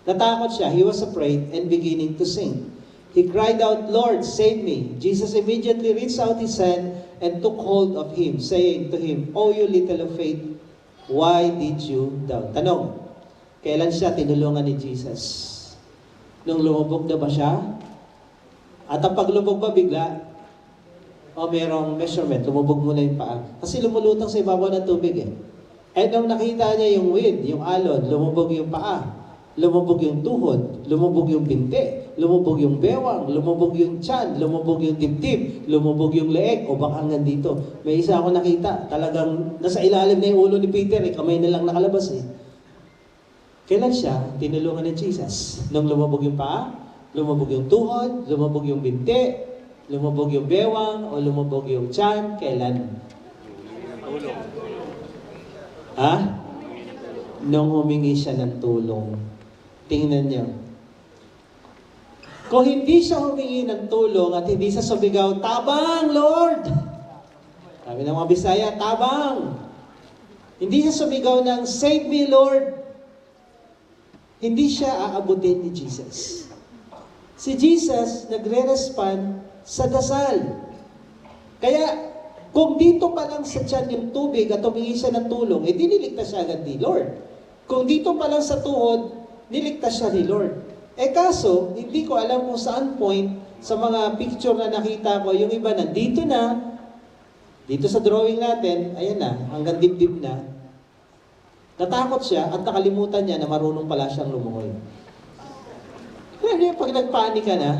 Natakot siya, he was afraid and beginning to sink. He cried out, Lord, save me. Jesus immediately reached out his hand and took hold of him, saying to him, O you little of faith, why did you doubt? Tanong, kailan siya tinulungan ni Jesus? Nung lumubog na ba siya? At ang paglubog ba bigla? O merong measurement, lumubog muna yung paa. Kasi lumulutang sa ibabaw ng tubig eh. And nung nakita niya yung wind, yung alon, lumubog yung paa, lumubog yung tuhod, lumubog yung binti, lumubog yung bewang, lumubog yung tiyan, lumubog yung dibdib, lumubog yung leeg, o baka hanggang dito. May isa ako nakita, talagang nasa ilalim na yung ulo ni Peter, kamay na lang nakalabas eh. Kailan siya tinulungan ni Jesus? Nung lumubog yung paa, lumubog yung tuhod, lumubog yung binti, lumubog yung bewang, o lumubog yung tiyan, kailan? Tulong. Ha? Nung humingi siya ng tulong. Tingnan niyo. Kung hindi siya humingi ng tulong at hindi siya sumigaw, "Tabang, Lord!" Sabi ng mga Bisaya, "Tabang!" Hindi siya sumigaw ng, "Save me, Lord!" Hindi siya aabutin ni Jesus. Si Jesus nagre-respond sa dasal. Kaya, kung dito pa lang sa tiyan yung tubig at humingi siya ng tulong, diniligtas siya agad ni Lord. Kung dito pa lang sa tuhod, niligtas siya ni Lord. Kaso, hindi ko alam kung saan point sa mga picture na nakita ko, yung iba nandito na, dito sa drawing natin, ayan na, hanggang dibdib na. Natakot siya at nakalimutan niya na marunong pala siyang lumungoy. Alam niyo, pag nagpanik ka na,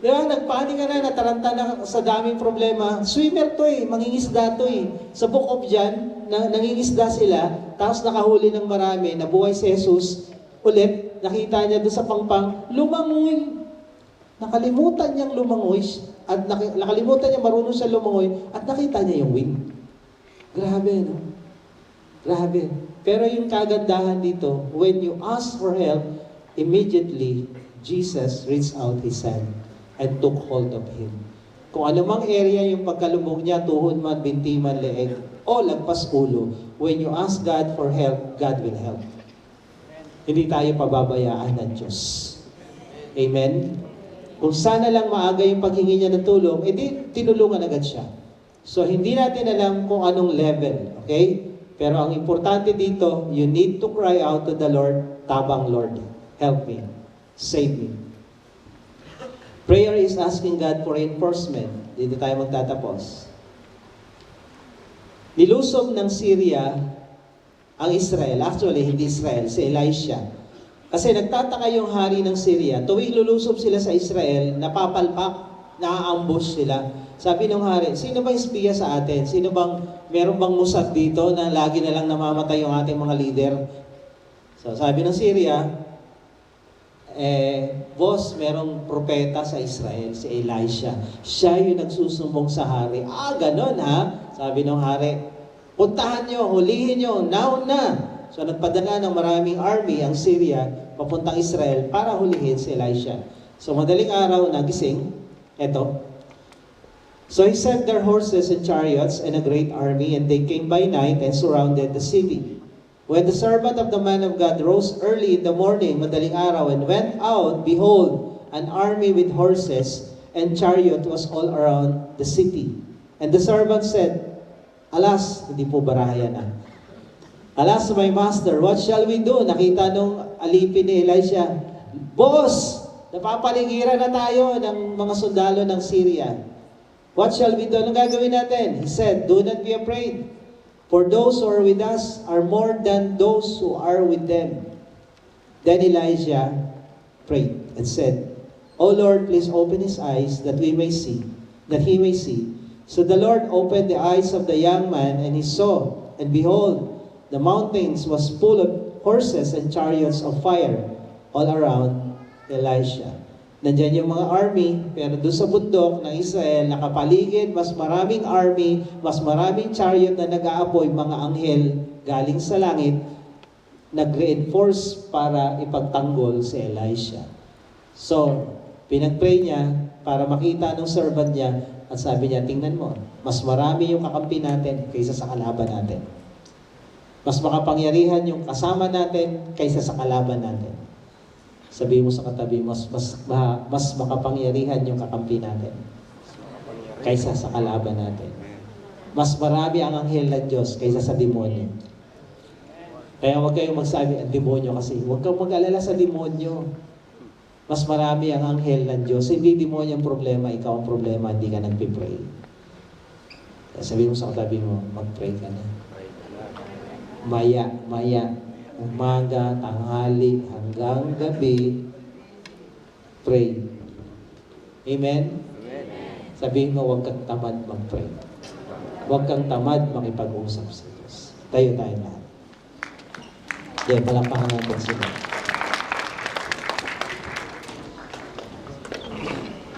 di ba, nagpanik ka na, nataranta na sa daming problema, swimmer to eh, mangingisda to eh. Sa Book of John, nangingisda sila, tapos nakahuli ng marami, nabuhay si Jesus, ulit, nakita niya doon sa pangpang, lumangoy. Nakalimutan niyang lumangoy, at nakalimutan niya marunong siya lumangoy, at nakita niya yung wind. Grabe, no? Grabe. Pero yung kagandahan dito, when you ask for help, immediately, Jesus reached out his hand and took hold of him. Kung anumang area yung pagkalubog niya, tuhod man, binti man, leeg, o lagpas ulo, when you ask God for help, God will help. Hindi tayo pababayaan ng Diyos. Amen? Kung sana lang maaga yung paghingi niya ng tulong, edi tinulungan agad siya. So, hindi natin alam kung anong level. Okay? Pero ang importante dito, you need to cry out to the Lord, "Tabang, Lord, help me, save me." Prayer is asking God for reinforcement. Dito tayo magtatapos. Nilusob ng Syria ang Israel. Actually, hindi Israel, si Elisha. Kasi nagtataka yung hari ng Syria. Tuwing lulusob sila sa Israel, napapalpak, na-ambush sila. Sabi ng hari, sino bang espiya sa atin? Meron bang Mossad dito na lagi na lang namamatay yung ating mga leader? So sabi ng Syria, boss, merong propeta sa Israel, si Elisha. Siya yung nagsusumbong sa hari. Ganon ha? Sabi ng hari, puntahan nyo, hulihin nyo, now na. So nagpadala ng maraming army ang Syria papuntang Israel para hulihin si Elisha. So madaling araw, nagising, eto. So he sent their horses and chariots and a great army, and they came by night and surrounded the city. When the servant of the man of God rose early in the morning, madaling araw, and went out, behold, an army with horses and chariot was all around the city. And the servant said, "Alas," hindi po barayan ah. "Alas, my master, what shall we do?" Nakita nung alipin ni Elisha, "Boss, napapaligiran na tayo ng mga sundalo ng Syria. What shall we do?" Anong gagawin natin? He said, "Do not be afraid. For those who are with us are more than those who are with them." Then Elijah prayed and said, "O Lord, please open his eyes that he may see. So the Lord opened the eyes of the young man, and he saw, and behold, the mountains was full horses and chariots of fire all around Elisha. Nandyan yung mga army, pero doon sa bundok ng Israel, nakapaligid, mas maraming army, mas maraming chariot na nag-aapoy, mga anghel galing sa langit, nag-reinforce para ipagtanggol si Elisha. So, pinag-pray niya para makita ng servant niya at sabi niya, tingnan mo, mas marami yung kakampi natin kaysa sa kalaban natin. Mas makapangyarihan yung kasama natin kaysa sa kalaban natin. Sabi mo sa katabi, mas makapangyarihan yung kakampi natin kaysa sa kalaban natin. Mas marami ang anghel ng Diyos kaysa sa demonyo. Kaya huwag kayong magsabi, ang demonyo kasi. Huwag kang mag-alala sa demonyo. Mas marami ang anghel ng Diyos. Hindi demonyo ang problema, ikaw ang problema, hindi ka nagpipray. Kaya sabi mo sa katabi mo, mag-pray ka na. Maya, umaga, tanghali, hanggang gabi, pray. Amen? Sabihin mo, huwag kang tamad mag-pray. Huwag kang tamad makipag-usap sa Diyos. Tayo lahat. Yan, palakpakan natin sila.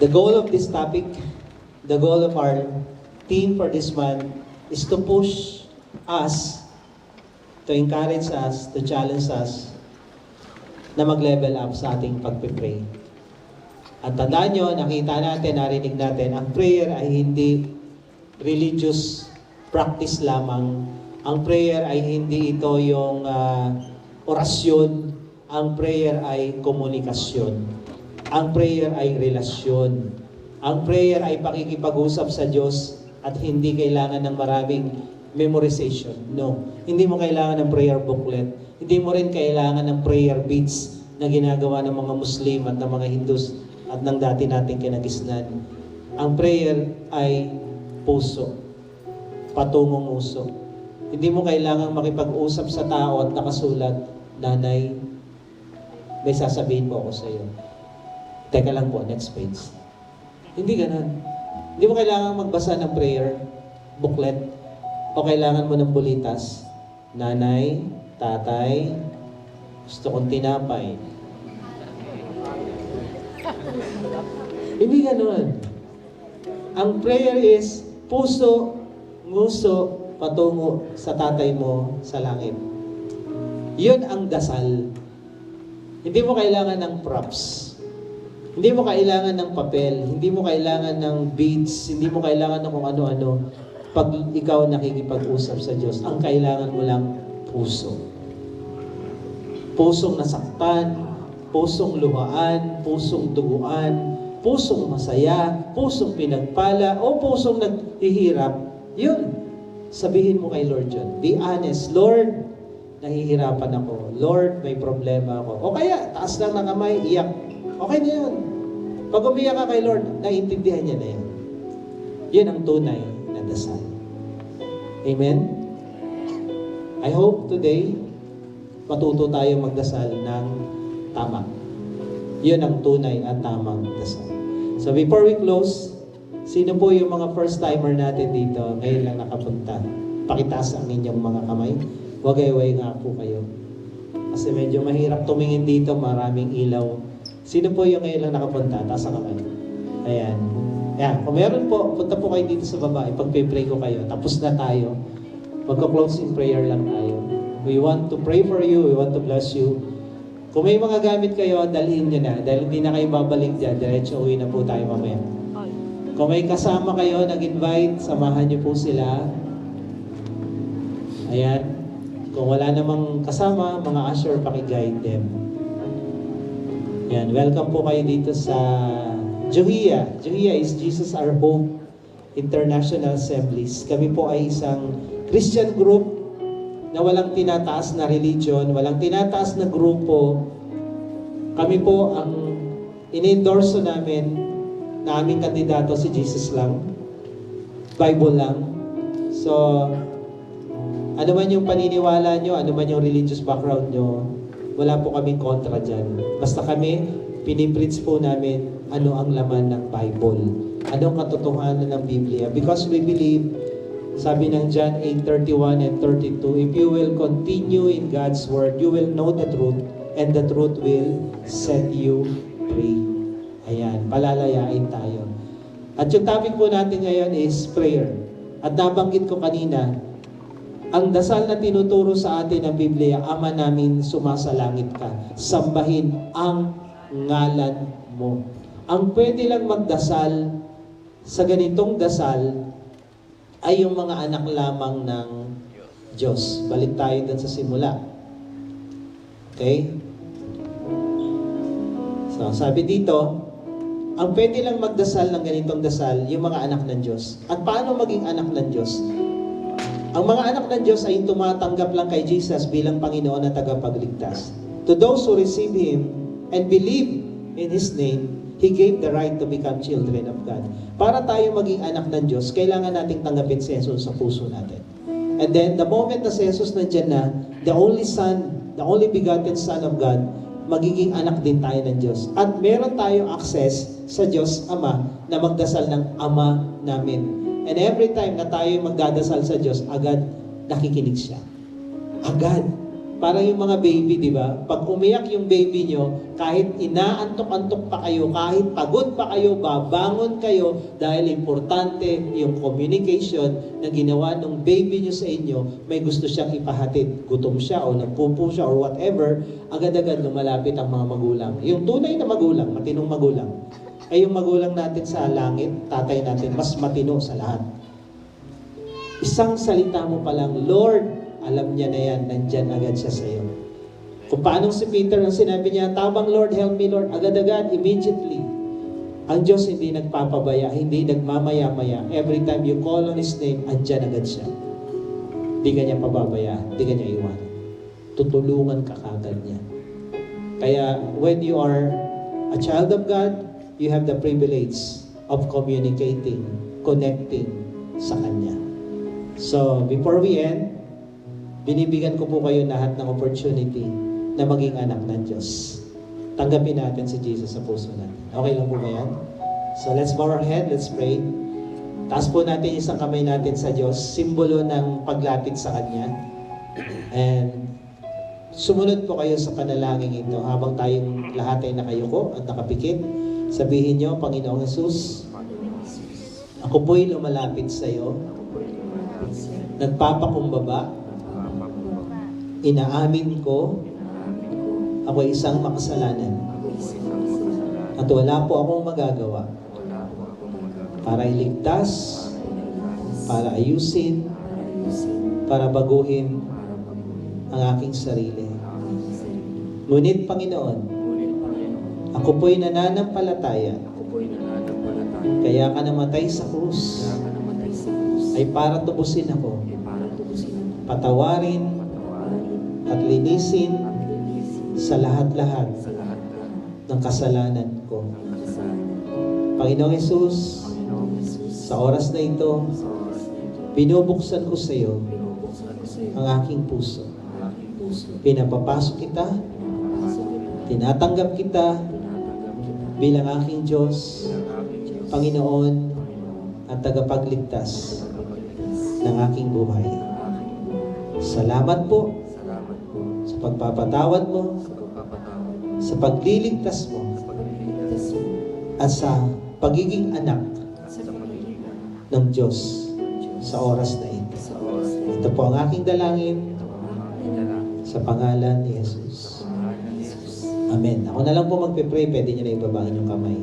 The goal of this topic, the goal of our team for this month is to push us, to encourage us, to challenge us na mag-level up sa ating pagpipray. At tandaan nyo, nakita natin, narinig natin, ang prayer ay hindi religious practice lamang. Ang prayer ay hindi ito yung orasyon. Ang prayer ay komunikasyon. Ang prayer ay relasyon. Ang prayer ay pakikipag-usap sa Diyos at hindi kailangan ng maraming memorization. No. Hindi mo kailangan ng prayer booklet. Hindi mo rin kailangan ng prayer beads na ginagawa ng mga Muslim at ng mga Hindus at ng dati nating kinagisnan. Ang prayer ay puso. Patungong uso. Hindi mo kailangan makipag-usap sa tao at nakasulat, Nanay, may sasabihin po ako sa iyo. Teka lang po, next page. Hindi ganun. Hindi mo kailangan magbasa ng prayer booklet o kailangan mo ng bulitas. Nanay, tatay, gusto kong tinapay. Hindi ganun. Ang prayer is puso, nguso, patungo sa tatay mo sa langit. Yun ang dasal. Hindi mo kailangan ng props. Hindi mo kailangan ng papel. Hindi mo kailangan ng beads. Hindi mo kailangan ng kung ano-ano. Pag ikaw nakikipag-usap sa Diyos, ang kailangan mo lang puso. Pusong nasaktan, pusong luhaan, pusong duguan, pusong masaya, pusong pinagpala, o pusong naghihirap. Yun. Sabihin mo kay Lord yun. Be honest. Lord, nahihirapan ako. Lord, may problema ako. O kaya, taas lang ng kamay, iyak. Okay na yun. Pag umiyak ka kay Lord, naiintindihan niya na yan. Yun ang tunay na dasal. Amen? I hope today, matuto tayo magdasal ng tama. Yun ang tunay at tamang dasal. So before we close, sino po yung mga first-timer natin dito? Ngayon lang nakapunta. Pakitaas ang inyong mga kamay. Wagay-way nga po kayo. Kasi medyo mahirap tumingin dito, maraming ilaw. Sino po yung ngayon lang nakapunta? Taas ang kamay. Ayan. Ayan. Kung meron po, punta po kayo dito sa baba. Ipag-pray ko kayo. Tapos na tayo. Magka-closing prayer lang tayo. We want to pray for you. We want to bless you. Kung may mga gamit kayo, dalhin nyo na. Dahil hindi na kayo babalik dyan. Diretso uwi na po tayo mamaya. Kung may kasama kayo, nag-invite, samahan nyo po sila. Ayan. Kung wala namang kasama, mga usher, paki-guide them. Ayan. Welcome po kayo dito sa Johia. Johia is Jesus Our Hope International Assemblies. Kami po ay isang Christian group na walang tinataas na religion, walang tinataas na grupo. Kami po ang in-endorso namin na aming kandidato si Jesus lang. Bible lang. So, ano man yung paniniwala nyo, ano man yung religious background nyo, wala po kaming kontra dyan. Basta kami, pinipreach po namin ano ang laman ng Bible. Anong katotohanan ng Biblia. Because we believe Sabi ng John 8:31 and 32, if you will continue in God's Word, you will know the truth, and the truth will set you free. Ayan, palalayain tayo. At yung topic po natin ngayon is prayer. At nabanggit ko kanina, ang dasal na tinuturo sa atin ng Biblia, Ama namin sumasalangit ka, sambahin ang ngalan mo. Ang pwede lang magdasal sa ganitong dasal ay yung mga anak lamang ng Diyos. Balik tayo dun sa simula. Okay? So, sabi dito, ang pwede lang magdasal ng ganitong dasal, yung mga anak ng Diyos. At paano maging anak ng Diyos? Ang mga anak ng Diyos ay tumatanggap lang kay Jesus bilang Panginoon na tagapagligtas. To those who receive Him and believe in His name, He gave the right to become children of God. Para tayo maging anak ng Diyos, kailangan nating tanggapin si Jesus sa puso natin. And then, the moment na si Jesus nandiyan na, the only Son, the only begotten Son of God, magiging anak din tayo ng Diyos. At meron tayong access sa Diyos Ama na magdasal ng Ama namin. And every time na tayo magdadasal sa Diyos, agad nakikinig siya. Agad. Para yung mga baby, di ba? Pag umiyak yung baby nyo, kahit inaantok-antok pa kayo, kahit pagod pa kayo, babangon kayo dahil importante yung communication na ginawa ng baby nyo sa inyo, may gusto siyang ipahatid. Gutom siya o nagpupo siya or whatever, agad-agad lumalapit ang mga magulang. Yung tunay na magulang, matinong magulang, ay yung magulang natin sa langit, tatay natin, mas matino sa lahat. Isang salita mo pa lang, Lord, alam niya na yan, nandyan agad siya sa iyo. Kung paanong si Peter, ang sinabi niya, tabang Lord, help me Lord, agad-agad, immediately. Ang Diyos hindi nagpapabaya, hindi nagmamaya-maya. Every time you call on His name, andyan agad siya. Hindi ka niya pababaya, hindi ka niya iwan. Tutulungan ka kagad niya. Kaya, when you are a child of God, you have the privilege of communicating, connecting sa Kanya. So, before we end, binibigyan ko po kayo lahat ng opportunity na maging anak ng Diyos. Tanggapin natin si Jesus sa puso natin. Okay lang po ba yan? So let's bow our head, let's pray. Taas po natin isang kamay natin sa Diyos, simbolo ng paglapit sa Kanya. And sumunod po kayo sa panalangin ito habang tayong lahat ay nakayuko at nakapikit. Sabihin nyo, Panginoong Jesus, ako po'y lumalapit sa iyo, nagpapakumbaba, inaamin ko, ako ay isang makasalanan. At wala po akong magagawa para iligtas, para ayusin, para baguhin ang aking sarili. Ngunit, Panginoon, ako po'y nananampalataya, kaya ka namatay sa krus, ay para tubusin ako, patawarin, at linisin sa lahat-lahat ng kasalanan ko. Panginoong Hesus, sa oras na ito, binubuksan ko sa iyo ang aking puso. Pinapapasok kita, tinatanggap kita bilang aking Diyos, Panginoon at tagapagligtas ng aking buhay. Salamat po sa pagpapatawad mo, sa pagliligtas mo, at sa pagiging anak ng Diyos sa oras na ito. Ito po ang aking dalangin sa pangalan ni Jesus. Amen. Ako na lang po magpe-pray, pwede niyo na ibabangin yung kamay.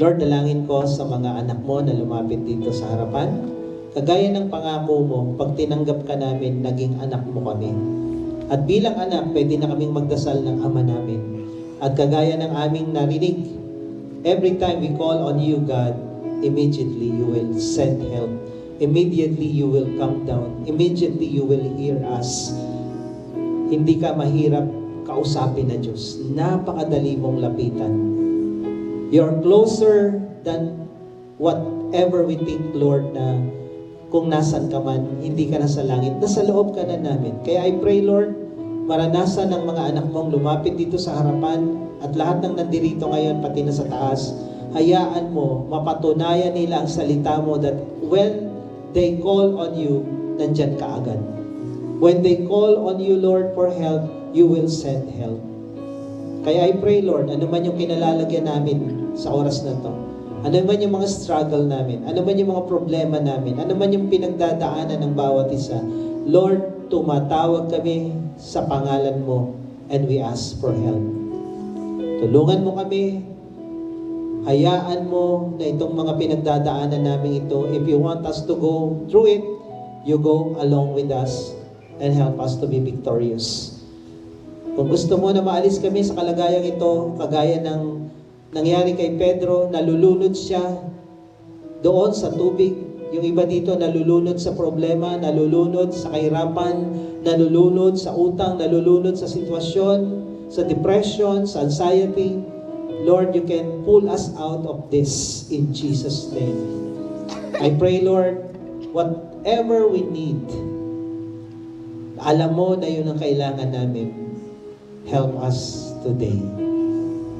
Lord, dalangin ko sa mga anak mo na lumapit dito sa harapan. Kagaya ng pangako mo, pag tinanggap ka namin, naging anak mo kami. At bilang anak, pwede na kaming magdasal ng Ama namin. At kagaya ng aming narinig, every time we call on you, God, immediately you will send help. Immediately you will come down. Immediately you will hear us. Hindi ka mahirap kausapin na Diyos. Napakadali mong lapitan. You're closer than whatever we think, Lord, na kung nasan ka man, hindi ka na sa langit, nasa loob ka na namin. Kaya I pray, Lord, maranasan ng mga anak mong lumapit dito sa harapan at lahat ng nandirito ngayon, pati na sa taas, hayaan mo, mapatunayan nila ang salita mo that when they call on you, nandyan ka agad. When they call on you, Lord, for help, you will send help. Kaya I pray, Lord, ano man yung kinalalagyan namin sa oras na to, ano man yung mga struggle namin, ano man yung mga problema namin, ano man yung pinagdadaanan ng bawat isa, Lord, tumatawag kami sa pangalan mo and we ask for help. Tulungan mo kami, hayaan mo na itong mga pinagdadaanan namin ito, if you want us to go through it, you go along with us and help us to be victorious. Kung gusto mo na maalis kami sa kalagayang ito, kagaya ng nangyari kay Pedro, nalulunod siya doon sa tubig. Yung iba dito nalulunod sa problema, nalulunod sa kahirapan, nalulunod sa utang, nalulunod sa sitwasyon, sa depression, sa anxiety. Lord, you can pull us out of this in Jesus' name. I pray, Lord, whatever we need, alam mo na yun ang kailangan namin. Help us today.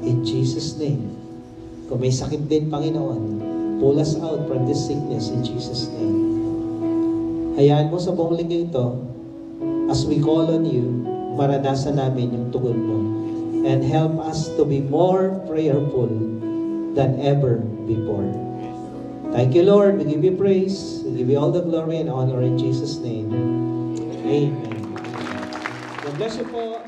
In Jesus' name. Kung may sakit din, Panginoon, pull us out from this sickness in Jesus' name. Hayaan mo sa buong linggo ito, as we call on you, maranasan namin yung tugon mo. And help us to be more prayerful than ever before. Thank you, Lord. We give you praise. We give you all the glory and honor in Jesus' name. Amen. God bless you po.